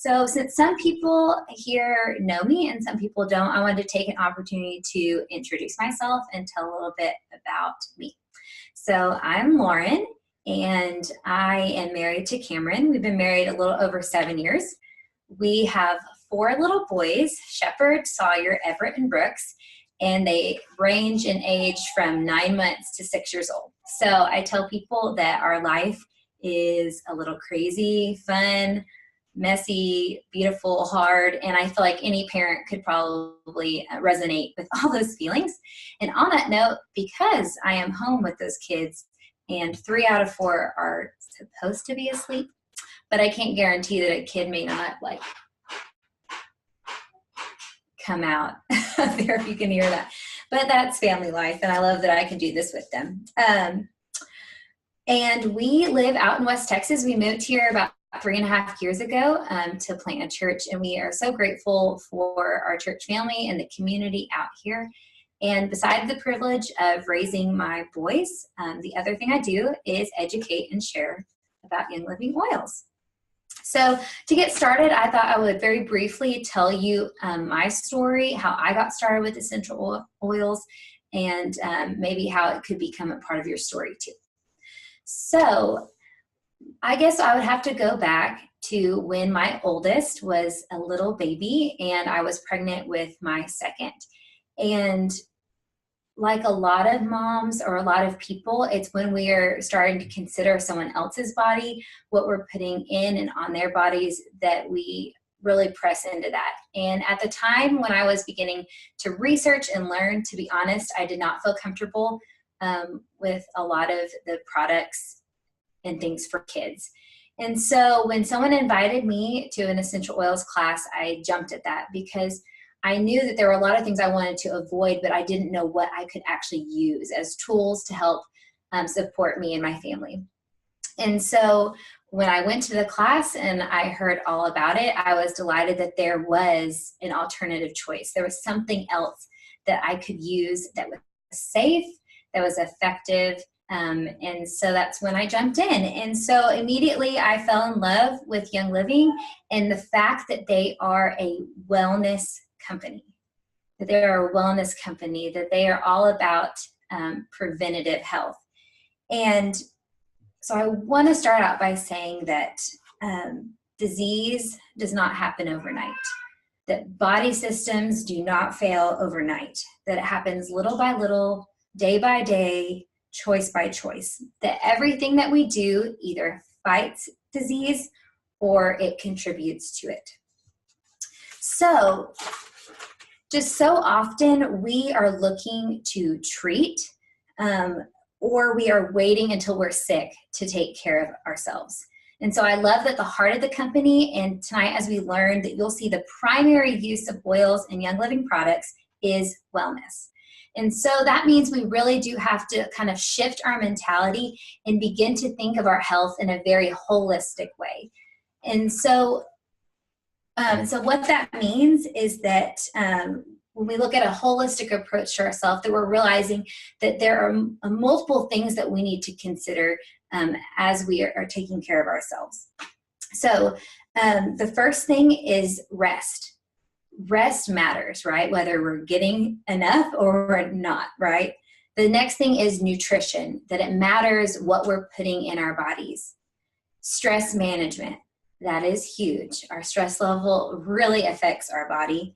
So since some people here know me and some people don't, I wanted to take an opportunity to introduce myself and tell a little bit about me. So I'm Lauren, and I am married to Cameron. We've been married a little over 7 years. We have 4 little boys, Shepherd, Sawyer, Everett, and Brooks, and they range in age from 9 months to 6 years old. So I tell people that our life is a little crazy, fun, messy, beautiful, hard, and I feel like any parent could probably resonate with all those feelings. And on that note, because I am home with those kids, and 3 out of 4 are supposed to be asleep, but I can't guarantee that a kid may not come out there if you can hear that. But that's family life, and I love that I can do this with them. And we live out in West Texas. We moved here about 3.5 years ago to plant a church, and we are so grateful for our church family and the community out here. And besides the privilege of raising my boys, the other thing I do is educate and share about Young Living Oils. So to get started, I thought I would very briefly tell you my story, how I got started with essential oils, and maybe how it could become a part of your story too. So I guess I would have to go back to when my oldest was a little baby and I was pregnant with my second. And like a lot of moms or a lot of people, it's when we are starting to consider someone else's body, what we're putting in and on their bodies, that we really press into that. And at the time when I was beginning to research and learn, to be honest, I did not feel comfortable with a lot of the products and things for kids. And so when someone invited me to an essential oils class, I jumped at that because I knew that there were a lot of things I wanted to avoid, but I didn't know what I could actually use as tools to help support me and my family. And so when I went to the class and I heard all about it, I was delighted that there was an alternative choice. There was something else that I could use that was safe, that was effective. And so that's when I jumped in. And so immediately I fell in love with Young Living and the fact that they are a wellness company, that they are a wellness company, that they are all about preventative health. And so I want to start out by saying that disease does not happen overnight, that body systems do not fail overnight, that it happens little by little, day by day, choice by choice, that everything that we do either fights disease or it contributes to it. So just so often we are looking to treat or we are waiting until we're sick to take care of ourselves. And so I love that the heart of the company, and tonight as we learn that you'll see the primary use of oils and Young Living products is wellness. And so that means we really do have to kind of shift our mentality and begin to think of our health in a very holistic way. And so, what that means is that when we look at a holistic approach to ourselves, that we're realizing that there are multiple things that we need to consider as we are taking care of ourselves. So the first thing is rest. Rest matters, right? Whether we're getting enough or we're not, right? The next thing is nutrition, that it matters what we're putting in our bodies. Stress management, that is huge. Our stress level really affects our body.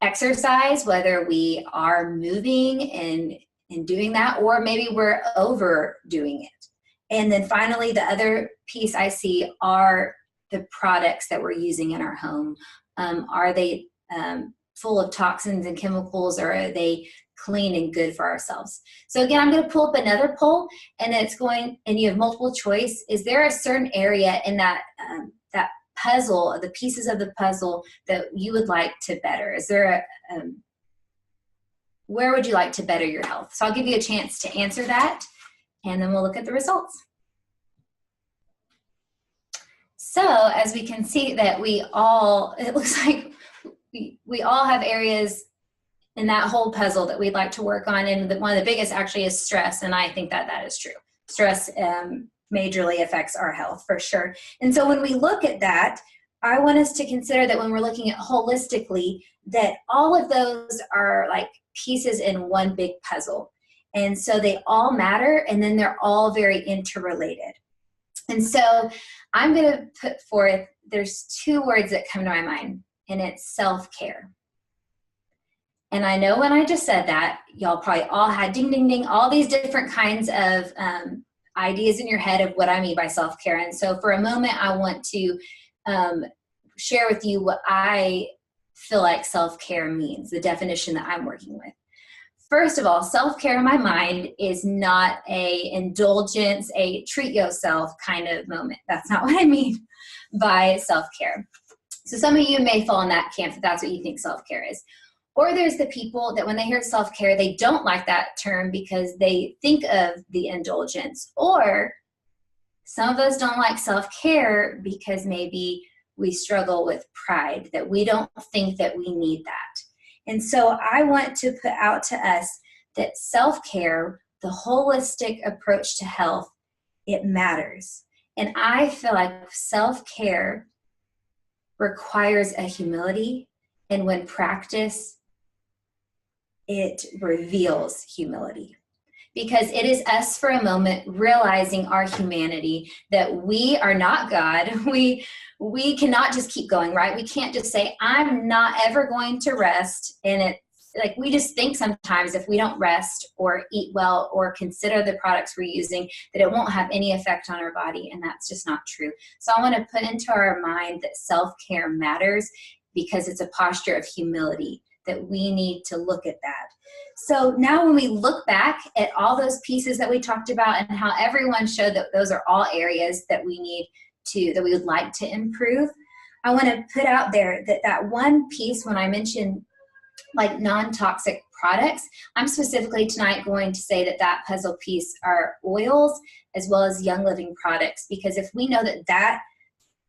Exercise, whether we are moving and doing that, or maybe we're overdoing it. And then finally, the other piece I see are the products that we're using in our home. Are they full of toxins and chemicals, or are they clean and good for ourselves? So again, I'm going to pull up another poll, and and you have multiple choice. Is there a certain area in that that puzzle, the pieces of the puzzle that you would like to better? Is there where would you like to better your health? So I'll give you a chance to answer that, and then we'll look at the results. So as we can see that it looks like we all have areas in that whole puzzle that we'd like to work on. And one of the biggest actually is stress. And I think that is true. Stress majorly affects our health for sure. And so when we look at that, I want us to consider that when we're looking at holistically, that all of those are like pieces in one big puzzle. And so they all matter, and then they're all very interrelated. And so I'm going to put forth, there's two words that come to my mind, and it's self-care. And I know when I just said that, y'all probably all had ding, ding, ding, all these different kinds of ideas in your head of what I mean by self-care. And so for a moment, I want to share with you what I feel like self-care means, the definition that I'm working with. First of all, self-care in my mind is not a indulgence, a treat yourself kind of moment. That's not what I mean by self-care. So some of you may fall in that camp if that's what you think self-care is. Or there's the people that when they hear self-care, they don't like that term because they think of the indulgence. Or some of us don't like self-care because maybe we struggle with pride, that we don't think that we need that. And so I want to put out to us that self-care, the holistic approach to health, it matters. And I feel like self-care requires a humility, and when practiced, it reveals humility. Because it is us for a moment realizing our humanity, that we are not God. We cannot just keep going, right? We can't just say, I'm not ever going to rest. And it's like, we just think sometimes if we don't rest or eat well or consider the products we're using, that it won't have any effect on our body. And that's just not true. So I want to put into our mind that self-care matters because it's a posture of humility, that we need to look at that. So now when we look back at all those pieces that we talked about and how everyone showed that those are all areas that we need to, that we would like to improve, I want to put out there that that one piece, when I mentioned like non-toxic products, I'm specifically tonight going to say that that puzzle piece are oils as well as Young Living products, because if we know that that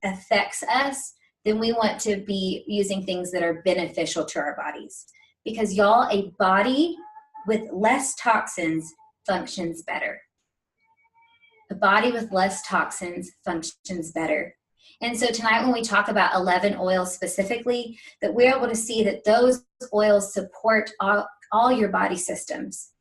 affects us, then we want to be using things that are beneficial to our bodies. Because y'all, a body with less toxins functions better. A body with less toxins functions better. And so tonight when we talk about 11 oils specifically, that we're able to see that those oils support all your body systems.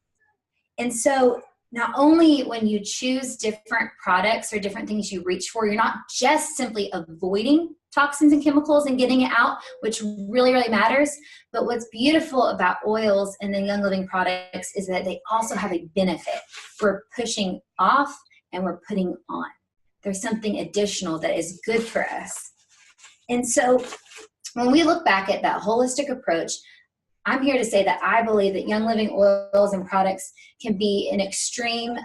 And so not only when you choose different products or different things you reach for, you're not just simply avoiding toxins and chemicals and getting it out, which really, really matters. But what's beautiful about oils and the Young Living products is that they also have a benefit. We're pushing off and we're putting on. There's something additional that is good for us. And so when we look back at that holistic approach, I'm here to say that I believe that Young Living oils and products can be an extreme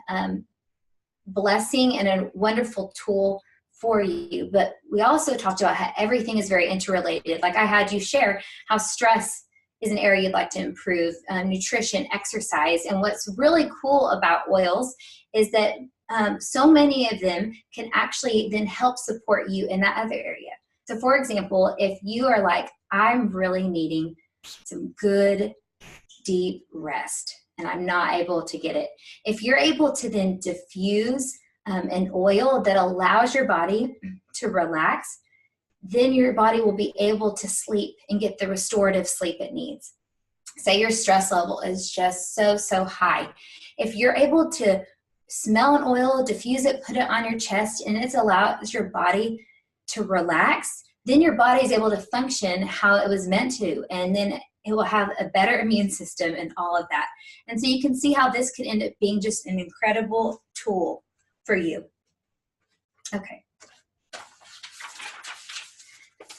blessing and a wonderful tool for you. But we also talked about how everything is very interrelated. Like I had you share how stress is an area you'd like to improve, nutrition, exercise. And what's really cool about oils is that so many of them can actually then help support you in that other area. So for example, if you are like, I'm really needing some good, deep rest, and I'm not able to get it. If you're able to then diffuse an oil that allows your body to relax, then your body will be able to sleep and get the restorative sleep it needs. Say your stress level is just so high. If you're able to smell an oil, diffuse it, put it on your chest, and it allows your body to relax, then your body is able to function how it was meant to, and then it will have a better immune system and all of that. And so you can see how this could end up being just an incredible tool for you. Okay.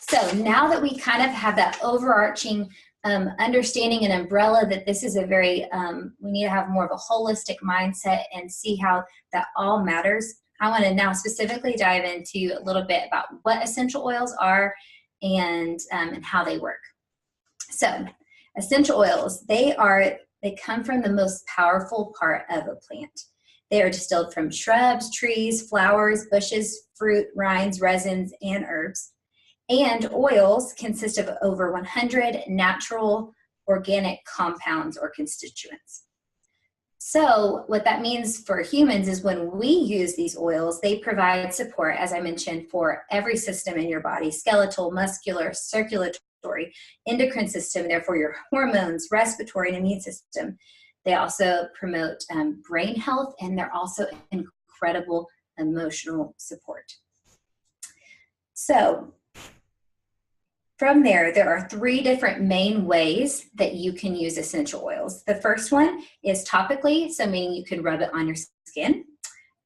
So now that we kind of have that overarching understanding and umbrella that this is a very, we need to have more of a holistic mindset and see how that all matters, I want to now specifically dive into a little bit about what essential oils are and how they work. So essential oils, they come from the most powerful part of a plant. They are distilled from shrubs, trees, flowers, bushes, fruit, rinds, resins, and herbs. And oils consist of over 100 natural organic compounds or constituents. So what that means for humans is when we use these oils, they provide support, as I mentioned, for every system in your body: skeletal, muscular, circulatory, endocrine system, therefore your hormones, respiratory, and immune system. They also promote brain health, and they're also incredible emotional support. So from there are 3 different main ways that you can use essential oils. The first one is topically, so meaning you can rub it on your skin.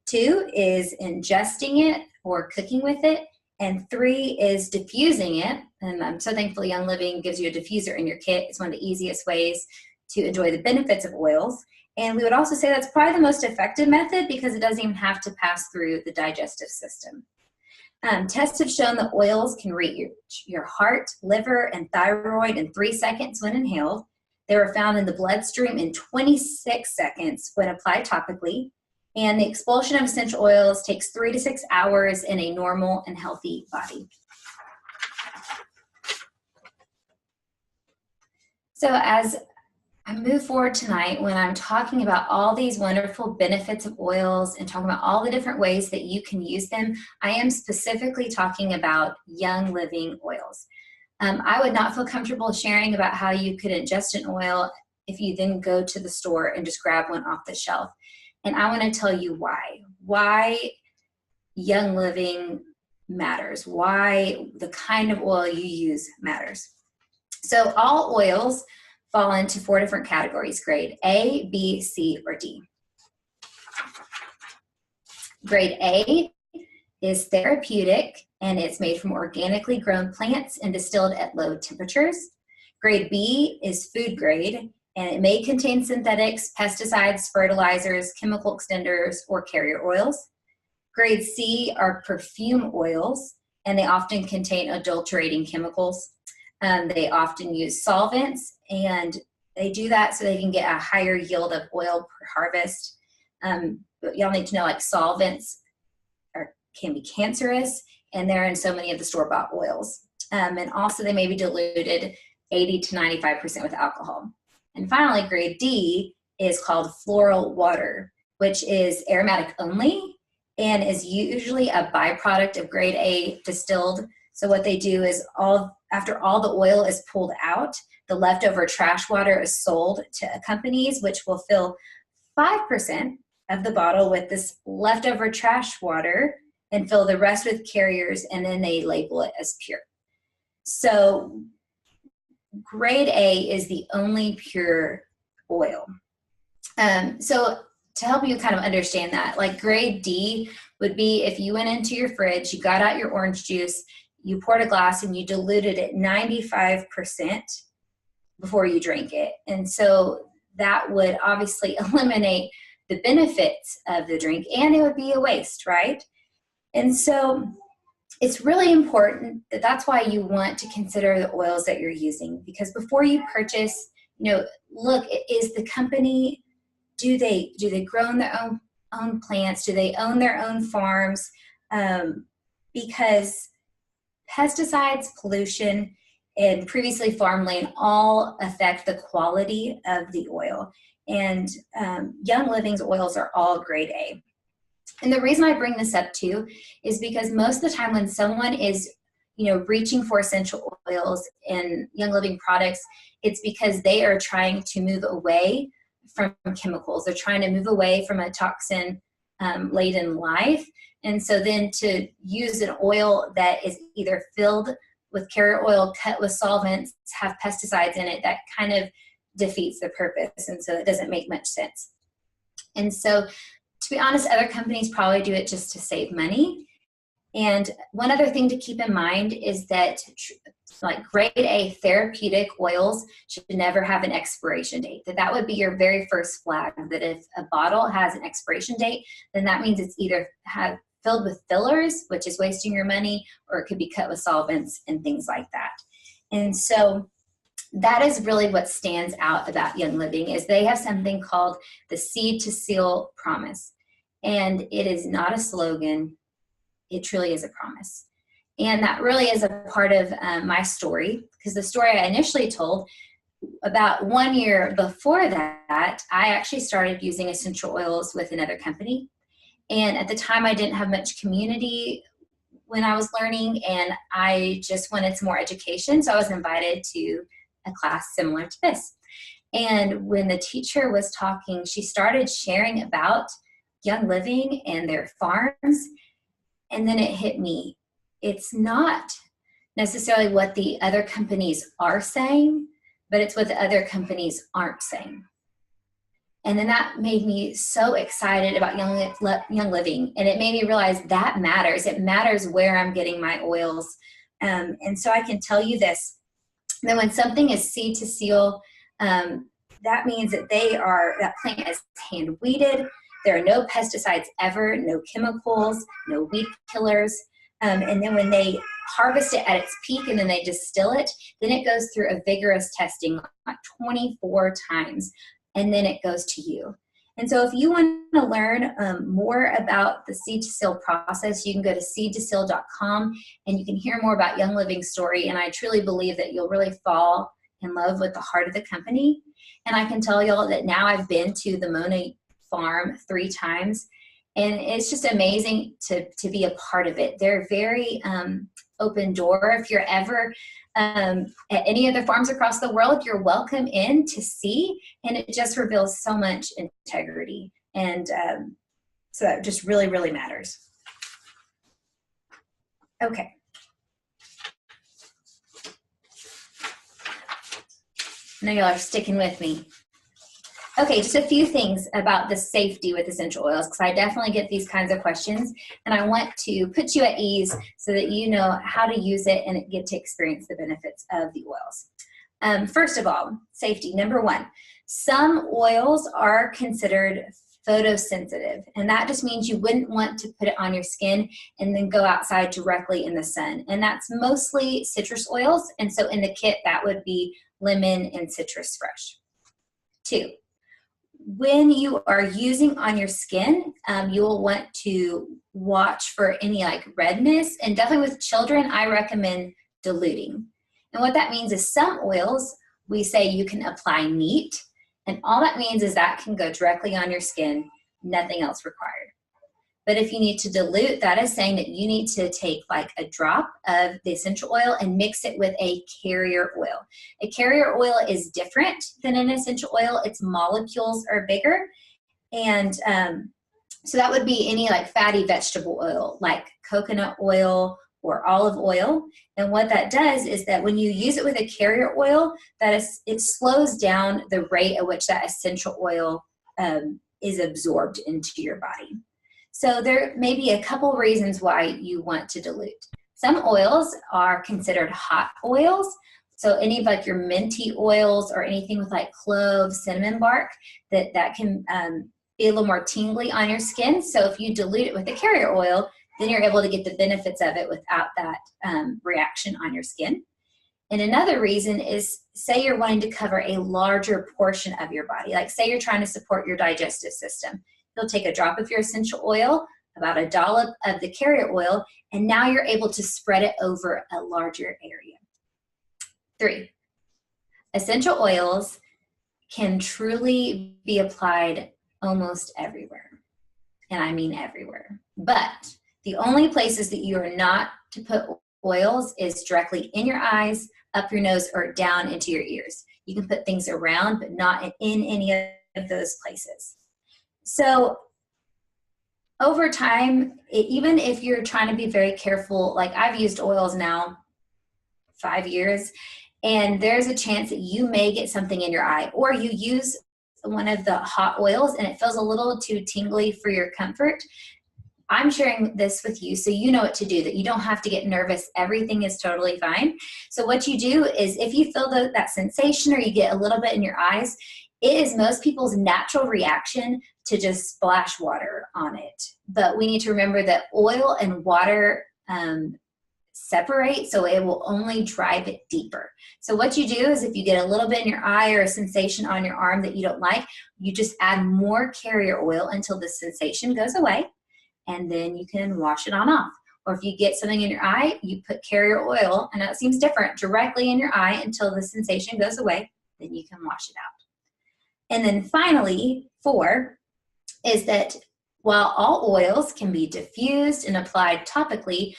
2 is ingesting it or cooking with it. And 3 is diffusing it. And I'm so thankful Young Living gives you a diffuser in your kit. It's one of the easiest ways to enjoy the benefits of oils. And we would also say that's probably the most effective method because it doesn't even have to pass through the digestive system. Tests have shown that oils can reach your heart, liver, and thyroid in 3 seconds when inhaled. They were found in the bloodstream in 26 seconds when applied topically. And the expulsion of essential oils takes 3 to 6 hours in a normal and healthy body. So as I move forward tonight, when I'm talking about all these wonderful benefits of oils and talking about all the different ways that you can use them, I am specifically talking about Young Living oils. I would not feel comfortable sharing about how you could ingest an oil if you then go to the store and just grab one off the shelf. And I want to tell you why Young Living matters, why the kind of oil you use matters. So all oils fall into 4 different categories: grade A, B, C, or D. Grade A is therapeutic, and it's made from organically grown plants and distilled at low temperatures. Grade B is food grade, and it may contain synthetics, pesticides, fertilizers, chemical extenders, or carrier oils. Grade C are perfume oils, and they often contain adulterating chemicals. They often use solvents, and they do that so they can get a higher yield of oil per harvest. But y'all need to know, like, solvents can be cancerous, and they're in so many of the store-bought oils. And also they may be diluted 80 to 95% with alcohol. And finally, grade D is called floral water, which is aromatic only and is usually a byproduct of grade A distilled. So what they do is after all the oil is pulled out, the leftover trash water is sold to companies which will fill 5% of the bottle with this leftover trash water and fill the rest with carriers, and then they label it as pure. So grade A is the only pure oil. So to help you kind of understand that, like, grade D would be if you went into your fridge, you got out your orange juice, you poured a glass and you diluted it 95% before you drank it. And so that would obviously eliminate the benefits of the drink, and it would be a waste, right? And so it's really important that's why you want to consider the oils that you're using, because before you purchase, look, is the company, do they grow their own plants? Do they own their own farms? Because pesticides, pollution, and previously farmland all affect the quality of the oil. And Young Living's oils are all grade A. And the reason I bring this up too is because most of the time when someone is, reaching for essential oils and Young Living products, it's because they are trying to move away from chemicals. They're trying to move away from a toxin laden life. And so then to use an oil that is either filled with carrier oil, cut with solvents, have pesticides in it, that kind of defeats the purpose. And so it doesn't make much sense. And so, to be honest, other companies probably do it just to save money. And one other thing to keep in mind is that like grade A therapeutic oils should never have an expiration date. That would be your very first flag, that if a bottle has an expiration date, then that means it's either filled with fillers, which is wasting your money, or it could be cut with solvents and things like that. And so that is really what stands out about Young Living, is they have something called the Seed to Seal promise. And it is not a slogan, it truly is a promise. And that really is a part of my story, because the story I initially told, about 1 year before that, I actually started using essential oils with another company. And at the time, I didn't have much community when I was learning, and I just wanted some more education. So I was invited to a class similar to this. And when the teacher was talking, she started sharing about Young Living and their farms. And then it hit me. It's not necessarily what the other companies are saying, but it's what the other companies aren't saying. And then that made me so excited about Young Living. And it made me realize that matters. It matters where I'm getting my oils. And so I can tell you this, that when something is seed to seal, that means that that plant is hand weeded. There are no pesticides ever, no chemicals, no weed killers. And then when they harvest it at its peak and then they distill it, then it goes through a vigorous testing, like 24 times, and then it goes to you. And so if you want to learn more about the seed to seal process, you can go to seedtoseal.com and you can hear more about Young Living's story. And I truly believe that you'll really fall in love with the heart of the company. And I can tell y'all that now I've been to the Mona farm 3 times, and it's just amazing to be a part of it. They're very open door. If you're ever at any other farms across the world, you're welcome in to see, and it just reveals so much integrity. And so that just really, really matters. Okay. I know y'all are sticking with me. Okay, just a few things about the safety with essential oils, because I definitely get these kinds of questions, and I want to put you at ease so that you know how to use it and get to experience the benefits of the oils. First of all, safety, number 1. Some oils are considered photosensitive, and that just means you wouldn't want to put it on your skin and then go outside directly in the sun. And that's mostly citrus oils, and so in the kit that would be lemon and citrus fresh. 2, when you are using on your skin, you will want to watch for any like redness, and definitely with children, I recommend diluting. And what that means is some oils, we say you can apply neat, and all that means is that can go directly on your skin, nothing else required. But if you need to dilute, that is saying that you need to take like a drop of the essential oil and mix it with a carrier oil. A carrier oil is different than an essential oil. Its molecules are bigger. And so that would be any like fatty vegetable oil, like coconut oil or olive oil. And what that does is that when you use it with a carrier oil, it slows down the rate at which that essential oil is absorbed into your body. So there may be a couple reasons why you want to dilute. Some oils are considered hot oils. So any of like your minty oils or anything with like clove, cinnamon bark, that can be a little more tingly on your skin. So if you dilute it with a carrier oil, then you're able to get the benefits of it without that reaction on your skin. And another reason is, say you're wanting to cover a larger portion of your body. Like say you're trying to support your digestive system. You'll take a drop of your essential oil, about a dollop of the carrier oil, and now you're able to spread it over a larger area. 3, essential oils can truly be applied almost everywhere. And I mean everywhere. But the only places that you are not to put oils is directly in your eyes, up your nose, or down into your ears. You can put things around, but not in any of those places. So over time, even if you're trying to be very careful, like I've used oils now 5 years, and there's a chance that you may get something in your eye, or you use one of the hot oils and it feels a little too tingly for your comfort. I'm sharing this with you so you know what to do, that you don't have to get nervous. Everything is totally fine. So what you do is if you feel that sensation or you get a little bit in your eyes, it is most people's natural reaction to just splash water on it. But we need to remember that oil and water separate, so it will only drive it deeper. So what you do is if you get a little bit in your eye or a sensation on your arm that you don't like, you just add more carrier oil until the sensation goes away, and then you can wash it on off. Or if you get something in your eye, you put carrier oil, and that seems different, directly in your eye until the sensation goes away, then you can wash it out. And then finally, 4, is that while all oils can be diffused and applied topically,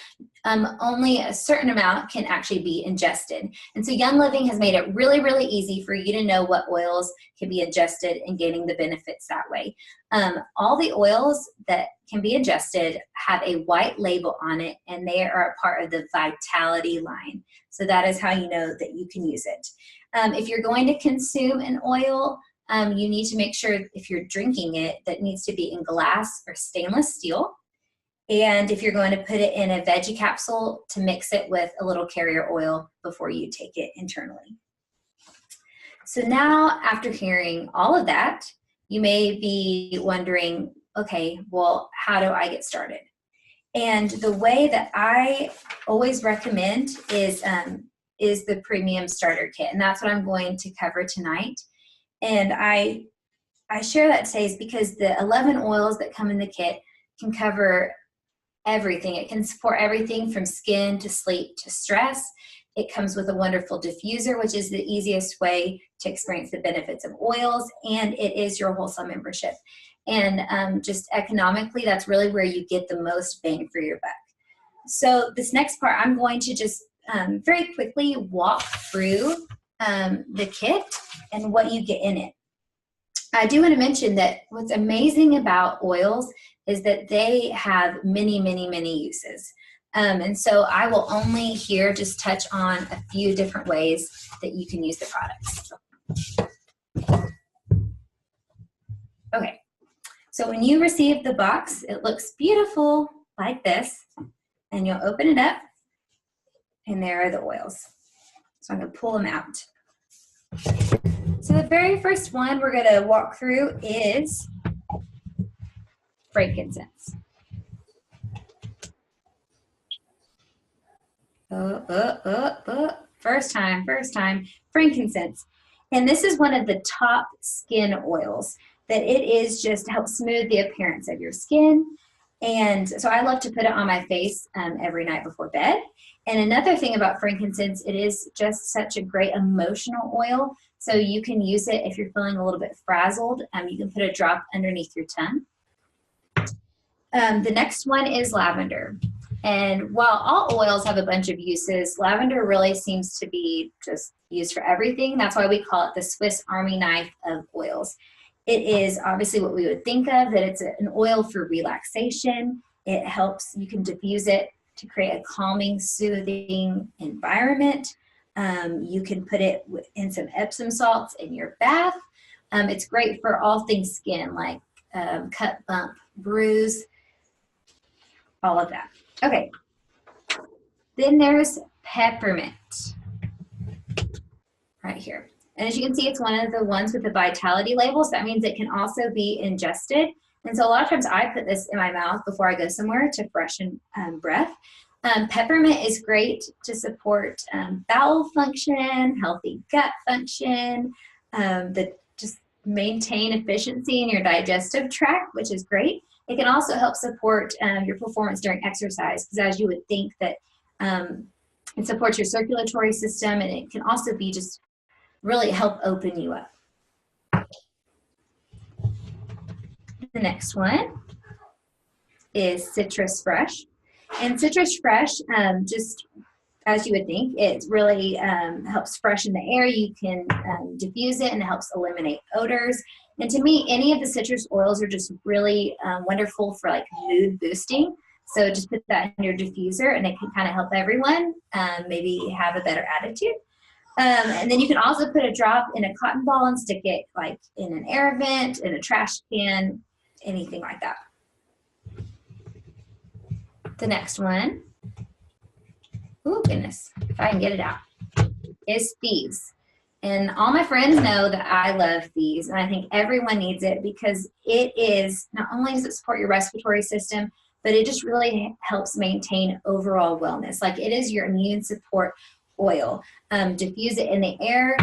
only a certain amount can actually be ingested. And so Young Living has made it really, really easy for you to know what oils can be ingested and gaining the benefits that way. All the oils that can be ingested have a white label on it, and they are a part of the Vitality line. So that is how you know that you can use it. If you're going to consume an oil, you need to make sure if you're drinking it, that it needs to be in glass or stainless steel. And if you're going to put it in a veggie capsule, to mix it with a little carrier oil before you take it internally. So now, after hearing all of that, you may be wondering, okay, well, how do I get started? And the way that I always recommend is the Premium Starter Kit. And that's what I'm going to cover tonight. And I share that today is because the 11 oils that come in the kit can cover everything. It can support everything from skin to sleep to stress. It comes with a wonderful diffuser, which is the easiest way to experience the benefits of oils, and it is your wholesale membership. And just economically, that's really where you get the most bang for your buck. So this next part, I'm going to just very quickly walk through the kit and what you get in it. I do want to mention that what's amazing about oils is that they have many, many, many uses. And so I will only here just touch on a few different ways that you can use the products. Okay, so when you receive the box, it looks beautiful like this, and you'll open it up, and there are the oils. So I'm going to pull them out. So the very first one we're going to walk through is frankincense. First time, frankincense. And this is one of the top skin oils that it is just to help smooth the appearance of your skin. And so I love to put it on my face every night before bed. And another thing about frankincense, it is just such a great emotional oil. So you can use it if you're feeling a little bit frazzled. You can put a drop underneath your tongue. The next one is lavender. And while all oils have a bunch of uses, lavender really seems to be just used for everything. That's why we call it the Swiss Army knife of oils. It is obviously what we would think of, that it's an oil for relaxation. It helps, you can diffuse it to create a calming, soothing environment. You can put it in some Epsom salts in your bath. It's great for all things skin, like cut, bump, bruise, all of that. Okay, then there's peppermint right here. And as you can see, it's one of the ones with the Vitality label, so that means it can also be ingested. And so a lot of times I put this in my mouth before I go somewhere to freshen breath. Peppermint is great to support bowel function, healthy gut function, just maintain efficiency in your digestive tract, which is great. It can also help support your performance during exercise, because as you would think that it supports your circulatory system, and it can also be just really help open you up. The next one is Citrus Fresh. And Citrus Fresh, just as you would think, it really helps freshen the air. You can diffuse it, and it helps eliminate odors. And to me, any of the citrus oils are just really wonderful for like mood boosting. So just put that in your diffuser, and it can kind of help everyone maybe have a better attitude. And then you can also put a drop in a cotton ball and stick it like in an air vent, in a trash can, anything like that. The next one, oh goodness, if I can get it out, is Thieves. And all my friends know that I love Thieves, and I think everyone needs it because it is, not only does it support your respiratory system, but it just really helps maintain overall wellness. Like, it is your immune support oil. Diffuse it in the air,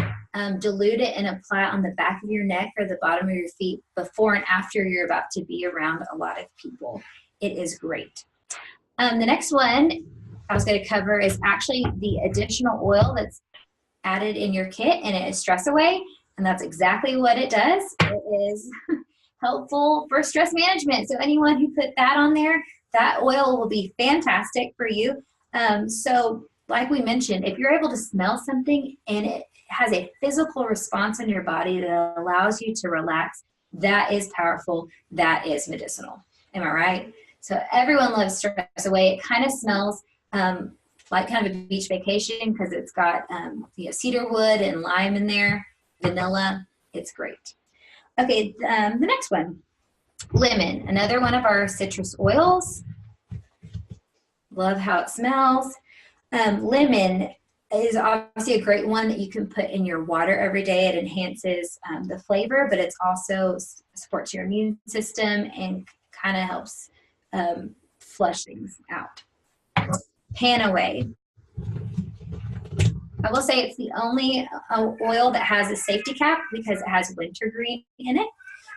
dilute it, and apply it on the back of your neck or the bottom of your feet before and after you're about to be around a lot of people. It is great. The next one I was going to cover is actually the additional oil that's added in your kit, and it is Stress Away, and that's exactly what it does. It is helpful for stress management. So anyone who put that on there, that oil will be fantastic for you. So like we mentioned, if you're able to smell something and it has a physical response in your body that allows you to relax, that is powerful. That is medicinal. Am I right? So everyone loves Stress Away. It kind of smells like kind of a beach vacation because it's got cedar wood and lime in there, vanilla. It's great. Okay, the next one, lemon, another one of our citrus oils. Love how it smells. Lemon is obviously a great one that you can put in your water every day. It enhances the flavor, but it's also supports your immune system and kind of helps flush things out. Panaway. I will say it's the only oil that has a safety cap because it has wintergreen in it.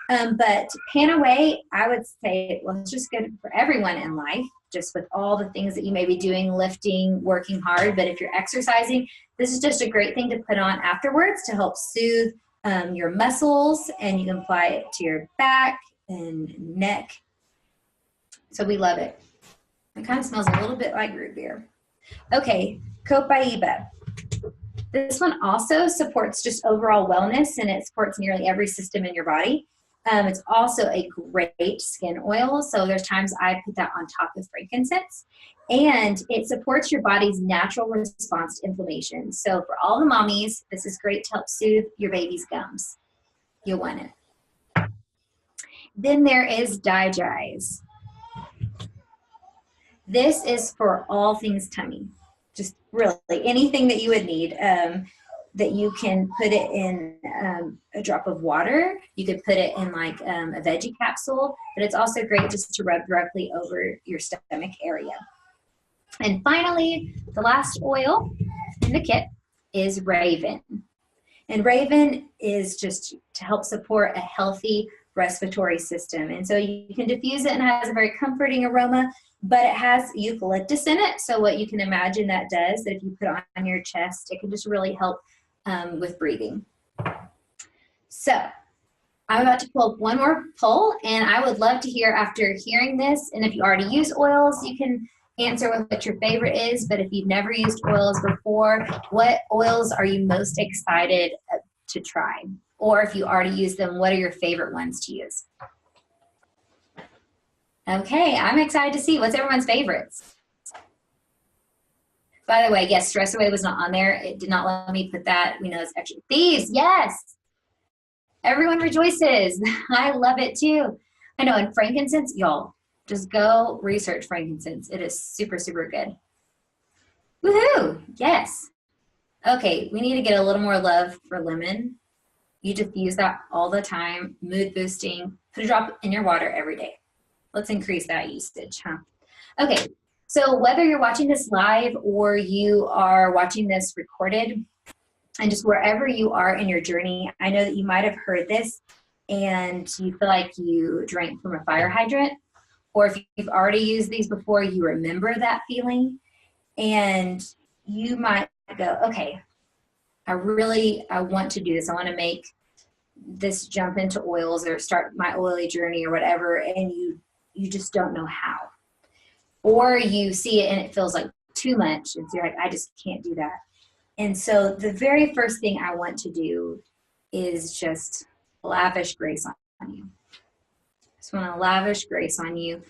But Panaway, I would say, well, it's just good for everyone in life, just with all the things that you may be doing, lifting, working hard. But if you're exercising, this is just a great thing to put on afterwards to help soothe your muscles, and you can apply it to your back and neck. So we love it. It kind of smells a little bit like root beer. Okay, Copaiba. This one also supports just overall wellness, and it supports nearly every system in your body. It's also a great skin oil, so there's times I put that on top of frankincense, and it supports your body's natural response to inflammation. So for all the mommies, this is great to help soothe your baby's gums. You'll want it. Then there is Digize. This is for all things tummy. Just really anything that you would need, that you can put it in a drop of water. You could put it in like a veggie capsule, but it's also great just to rub directly over your stomach area. And finally, the last oil in the kit is Raven. And Raven is just to help support a healthy respiratory system. And so you can diffuse it, and it has a very comforting aroma, but it has eucalyptus in it. So what you can imagine that does, that if you put it on your chest, it can just really help with breathing. So I'm about to pull up one more poll, and I would love to hear after hearing this, and if you already use oils, you can answer with what your favorite is, but if you've never used oils before, what oils are you most excited to try? Or if you already use them, what are your favorite ones to use? Okay, I'm excited to see what's everyone's favorites. By the way, yes, Stress Away was not on there. It did not let me put that. We know it's actually thieves. Yes. Everyone rejoices. I love it too. I know, and frankincense, y'all, just go research frankincense. It is super, super good. Woohoo, yes. Okay, we need to get a little more love for lemon. You diffuse that all the time, mood boosting. Put a drop in your water every day. Let's increase that usage, huh? Okay, so whether you're watching this live or you are watching this recorded, and just wherever you are in your journey, I know that you might have heard this and you feel like you drank from a fire hydrant, or if you've already used these before, you remember that feeling, and you might go, okay, I want to do this. I want to make this jump into oils or start my oily journey or whatever, and you just don't know how. Or you see it and it feels like too much, and so you're like, I just can't do that. And so the very first thing I want to do is just lavish grace on you. Just want to lavish grace on you,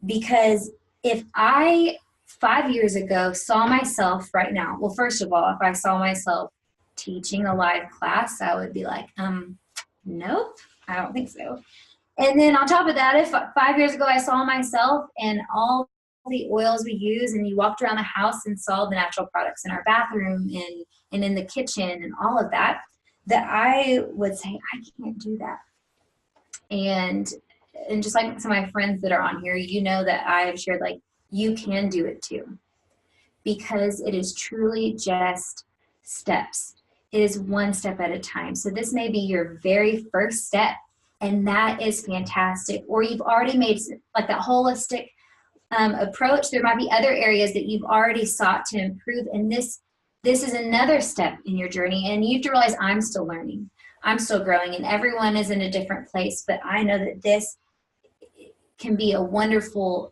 because if I 5 years ago saw myself right now, well, first of all, if I saw myself teaching a live class, I would be like, nope, I don't think so. And then on top of that, if 5 years ago I saw myself and all the oils we use, and you walked around the house and saw the natural products in our bathroom and in the kitchen and all of that, that I would say, I can't do that. And just like some of my friends that are on here, you know that I have shared, like, you can do it too, because it is truly just steps. It is one step at a time. So this may be your very first step, and that is fantastic. Or you've already made like that holistic approach. There might be other areas that you've already sought to improve, and this this is another step in your journey, and you have to realize I'm still learning. I'm still growing, and everyone is in a different place, but I know that this can be a wonderful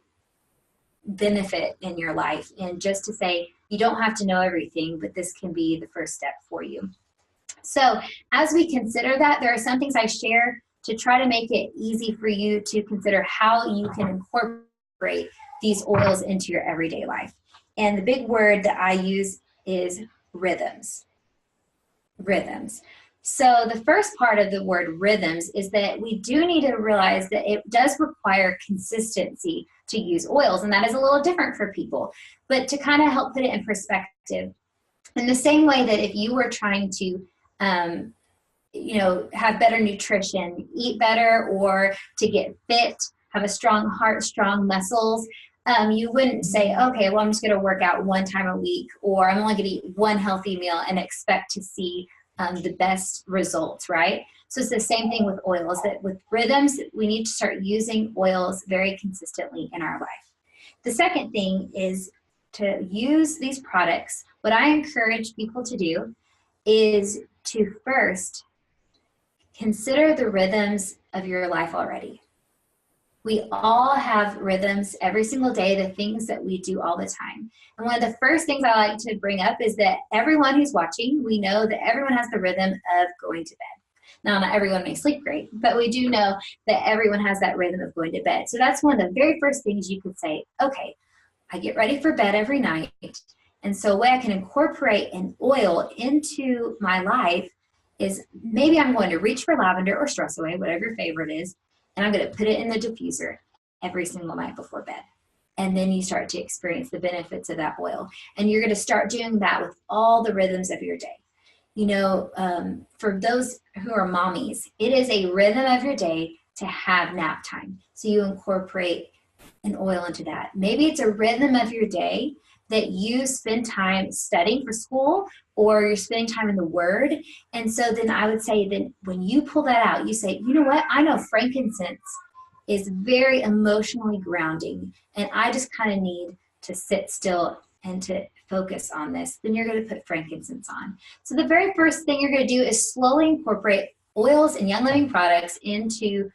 benefit in your life. And just to say, you don't have to know everything, but this can be the first step for you. So as we consider that, there are some things I share to try to make it easy for you to consider how you can incorporate these oils into your everyday life. And the big word that I use is rhythms. Rhythms. So the first part of the word rhythms is that we do need to realize that it does require consistency to use oils, and that is a little different for people. But to kind of help put it in perspective, in the same way that if you were trying to have better nutrition, eat better, or to get fit, have a strong heart, strong muscles, you wouldn't say, okay, well, I'm just going to work out one time a week, or I'm only going to eat one healthy meal and expect to see the best results, right? So it's the same thing with oils, that with rhythms, we need to start using oils very consistently in our life. The second thing is to use these products. What I encourage people to do is to first consider the rhythms of your life already. We all have rhythms every single day, the things that we do all the time. And one of the first things I like to bring up is that everyone who's watching, we know that everyone has the rhythm of going to bed. Now, not everyone may sleep great, but we do know that everyone has that rhythm of going to bed. So that's one of the very first things you could say, okay, I get ready for bed every night. And so a way I can incorporate an oil into my life is maybe I'm going to reach for lavender or stress away, whatever your favorite is, and I'm going to put it in the diffuser every single night before bed. And then you start to experience the benefits of that oil. And you're going to start doing that with all the rhythms of your day. You know, for those who are mommies, it is a rhythm of your day to have nap time. So you incorporate an oil into that. Maybe it's a rhythm of your day that you spend time studying for school, or you're spending time in the Word. And so then I would say that when you pull that out, you say, you know what? I know frankincense is very emotionally grounding, and I just kind of need to sit still and to focus on this. Then you're going to put frankincense on. So the very first thing you're going to do is slowly incorporate oils and Young Living products into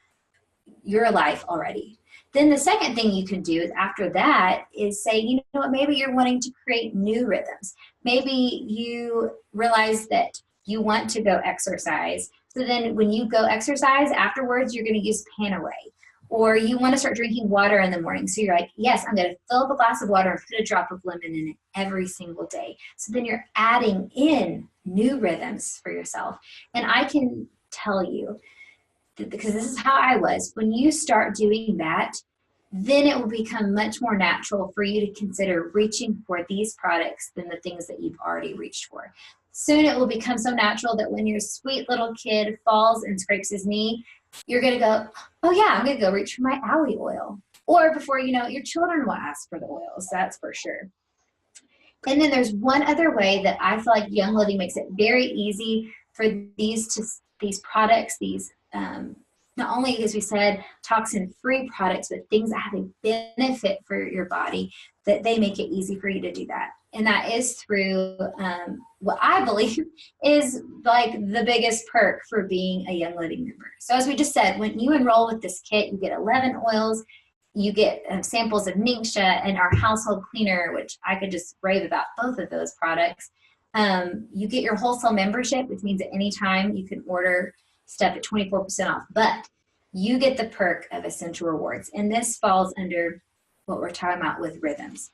your life already. Then the second thing you can do is after that is say, you know what, maybe you're wanting to create new rhythms. Maybe you realize that you want to go exercise. So then when you go exercise, afterwards you're going to use Panaway. Or you want to start drinking water in the morning. So you're like, yes, I'm going to fill up a glass of water and put a drop of lemon in it every single day. So then you're adding in new rhythms for yourself. And I can tell you, because this is how I was, when you start doing that, then it will become much more natural for you to consider reaching for these products than the things that you've already reached for. Soon it will become so natural that when your sweet little kid falls and scrapes his knee, you're going to go, oh yeah, I'm going to go reach for my aloe oil. Or before you know it, your children will ask for the oils, that's for sure. And then there's one other way that I feel like Young Living makes it very easy for these products, these not only, as we said, toxin-free products, but things that have a benefit for your body, that they make it easy for you to do that. And that is through what I believe is like the biggest perk for being a Young Living member. So as we just said, when you enroll with this kit, you get 11 oils, you get samples of Ningxia and our household cleaner, which I could just rave about both of those products. You get your wholesale membership, which means at any time you can order stuff at 24% off, but you get the perk of Essential Rewards. And this falls under what we're talking about with rhythms.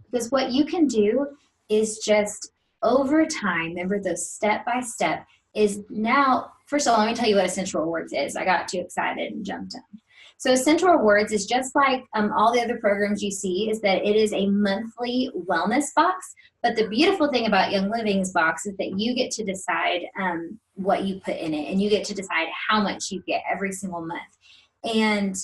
Because what you can do is just over time, remember those step by step, is now, first of all, let me tell you what Essential Rewards is. I got too excited and jumped in. So Essential Rewards is just like all the other programs you see, is that it is a monthly wellness box. But the beautiful thing about Young Living's box is that you get to decide what you put in it, and you get to decide how much you get every single month. And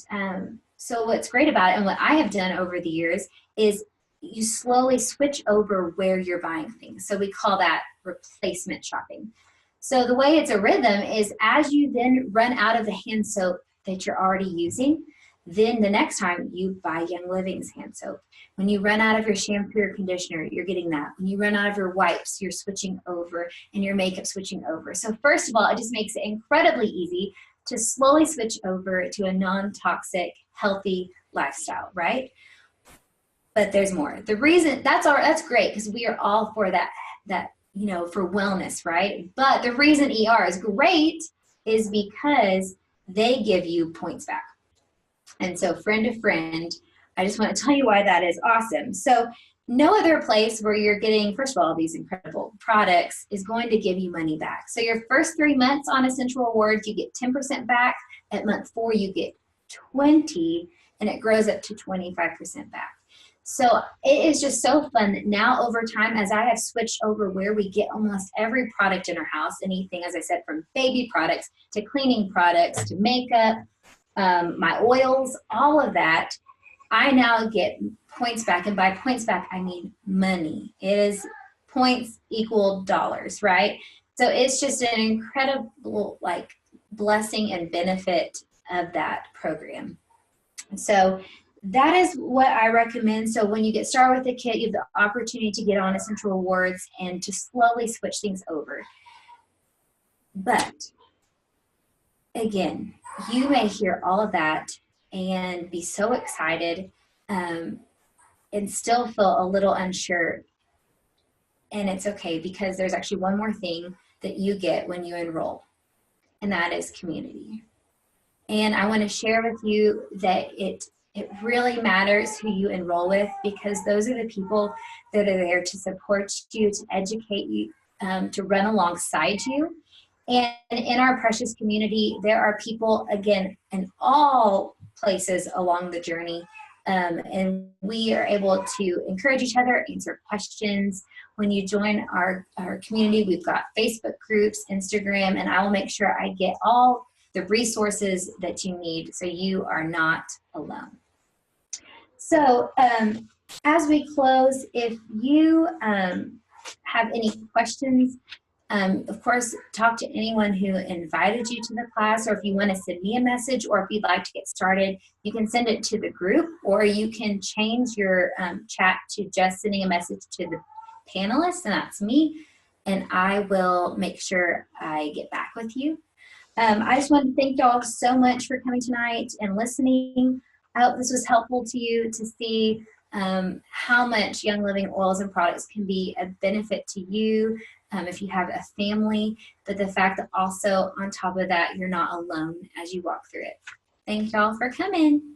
so what's great about it, and what I have done over the years, is you slowly switch over where you're buying things. So we call that replacement shopping. So the way it's a rhythm is as you then run out of the hand soap that you're already using, Then the next time you buy Young Living's hand soap. When you run out of your shampoo or conditioner, you're getting that. When you run out of your wipes, you're switching over, and your makeup switching over. So first of all, it just makes it incredibly easy to slowly switch over to a non-toxic, healthy lifestyle, right? But there's more. The reason that's great, because we are all for that for wellness, right? But the reason ER is great is because they give you points back. And so friend to friend, I just want to tell you why that is awesome. So no other place where you're getting, first of all, these incredible products is going to give you money back. So your first 3 months on Essential Rewards, you get 10% back. At month 4, you get 20, and it grows up to 25% back. So it is just so fun that now over time, as I have switched over where we get almost every product in our house, anything, as I said, from baby products to cleaning products to makeup, my oils, all of that, I now get points back. And by points back, I mean money. It is points equal dollars, right? So it's just an incredible blessing and benefit of that program. So that is what I recommend. So when you get started with the kit, you have the opportunity to get on Essential Rewards and to slowly switch things over. But again, you may hear all of that and be so excited and still feel a little unsure. And it's okay, because there's actually one more thing that you get when you enroll, and that is community. And I want to share with you that it really matters who you enroll with, because those are the people that are there to support you, to educate you, to run alongside you. And in our precious community, there are people, again, in all places along the journey. And we are able to encourage each other, answer questions. When you join our community, we've got Facebook groups, Instagram, and I will make sure I get all the resources that you need so you are not alone. So as we close, if you have any questions, of course, talk to anyone who invited you to the class, or if you want to send me a message, or if you'd like to get started, you can send it to the group, or you can change your chat to just sending a message to the panelists, and that's me, and I will make sure I get back with you. I just want to thank y'all so much for coming tonight and listening. I hope this was helpful to you to see how much Young Living oils and products can be a benefit to you if you have a family, but the fact that also on top of that, you're not alone as you walk through it. Thank y'all for coming.